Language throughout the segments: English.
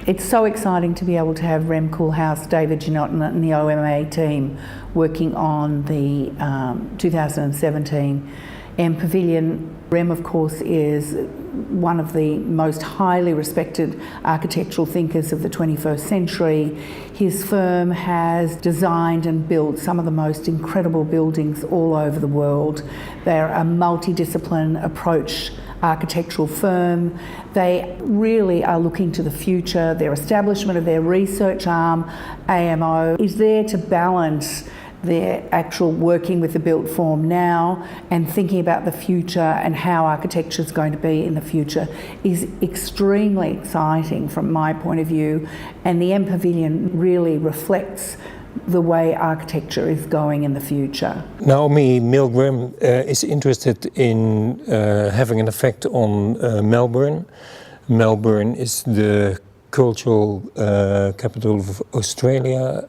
It's so exciting to be able to have Rem Koolhaas, David Janot and the OMA team working on the 2017 MPavilion. Rem, of course, is one of the most highly respected architectural thinkers of the 21st century. His firm has designed and built some of the most incredible buildings all over the world. They're a multidiscipline approach architectural firm. They really are looking to the future. Their establishment of their research arm, AMO, is there to balance their actual working with the built form now and thinking about the future and how architecture is going to be in the future is extremely exciting from my point of view, and the MPavilion really reflects the way architecture is going in the future. Naomi Milgram is interested in having an effect on Melbourne. Melbourne is the cultural capital of Australia.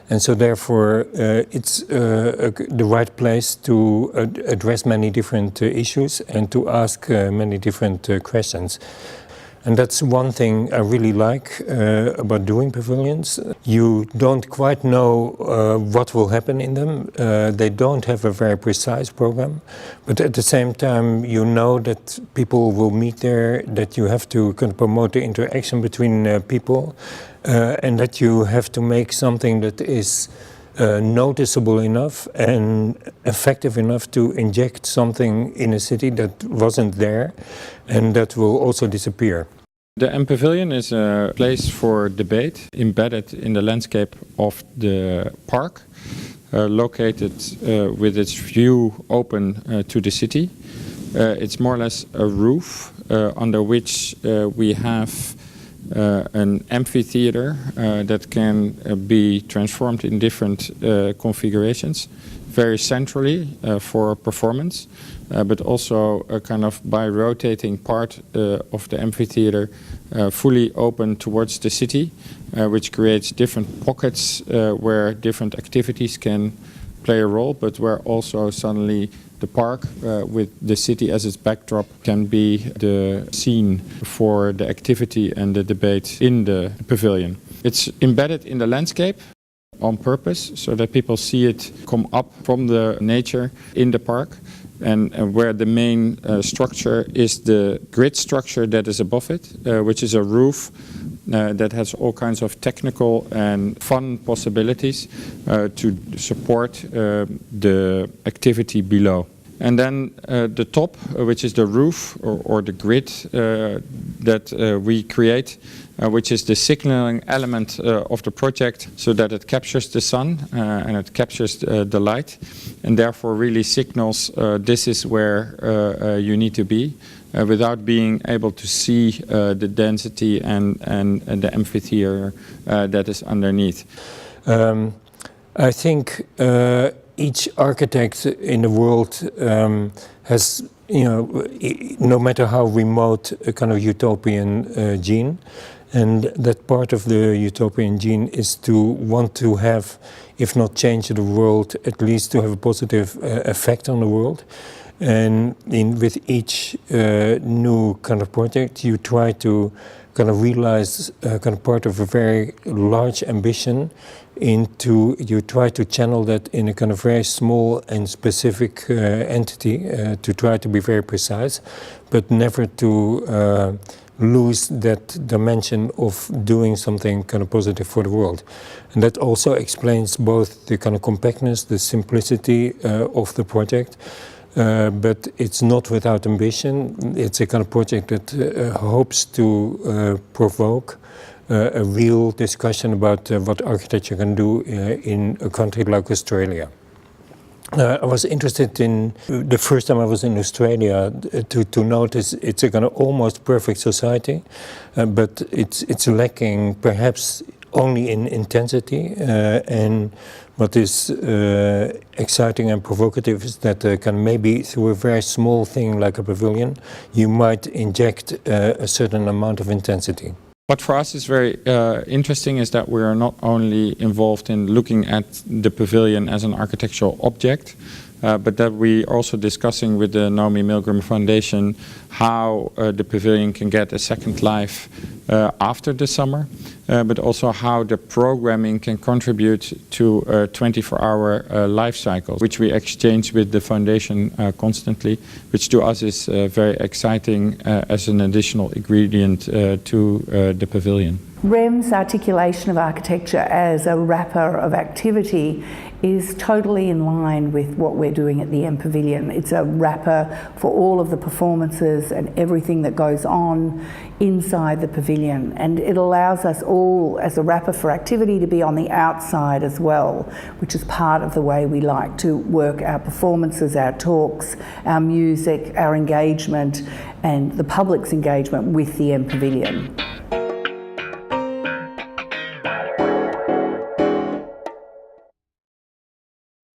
And so therefore it's the right place to address many different issues and to ask many different questions. And that's one thing I really like about doing pavilions. You don't quite know what will happen in them. They don't have a very precise program, but at the same time you know that people will meet there, that you have to kind of promote the interaction between people, and that you have to make something that is noticeable enough and effective enough to inject something in a city that wasn't there and that will also disappear. The MPavilion is a place for debate embedded in the landscape of the park, located with its view open to the city. It's more or less a roof under which we have an amphitheater that can be transformed in different configurations, very centrally for performance, but also kind of by rotating part of the amphitheater fully open towards the city, which creates different pockets where different activities can play a role, but where also suddenly the park with the city as its backdrop can be the scene for the activity and the debate in the pavilion. It's embedded in the landscape on purpose so that people see it come up from the nature in the park, and where the main structure is the grid structure that is above it, which is a roof that has all kinds of technical and fun possibilities to support the activity below. And then the top, which is the roof or the grid that we create, which is the signaling element of the project, so that it captures the sun and it captures the light, and therefore really signals this is where you need to be, without being able to see the density and the amphitheater that is underneath. I think each architect in the world has, no matter how remote, a kind of utopian gene. And that part of the utopian gene is to want to have, if not change the world, at least to have a positive effect on the world. And with each new kind of project, you try to kind of realize kind of part of a very large ambition into, you try to channel that in a kind of very small and specific entity to try to be very precise, but never to lose that dimension of doing something kind of positive for the world. And that also explains both the kind of compactness, the simplicity of the project, but it's not without ambition. It's a kind of project that hopes to provoke a real discussion about what architecture can do in a country like Australia. I was interested in, the first time I was in Australia, to notice it's a kind of almost perfect society, but it's lacking perhaps only in intensity, and what is exciting and provocative is that can maybe through a very small thing like a pavilion, you might inject a certain amount of intensity. What for us is very interesting is that we are not only involved in looking at the pavilion as an architectural object, but that we are also discussing with the Naomi Milgram Foundation how the pavilion can get a second life after the summer, but also how the programming can contribute to a 24-hour life cycle, which we exchange with the foundation constantly, which to us is very exciting as an additional ingredient to the pavilion. REM's articulation of architecture as a wrapper of activity is totally in line with what we're doing at the MPavilion. It's a wrapper for all of the performances and everything that goes on inside the pavilion, and it allows us all as a wrapper for activity to be on the outside as well, which is part of the way we like to work our performances, our talks, our music, our engagement and the public's engagement with the MPavilion.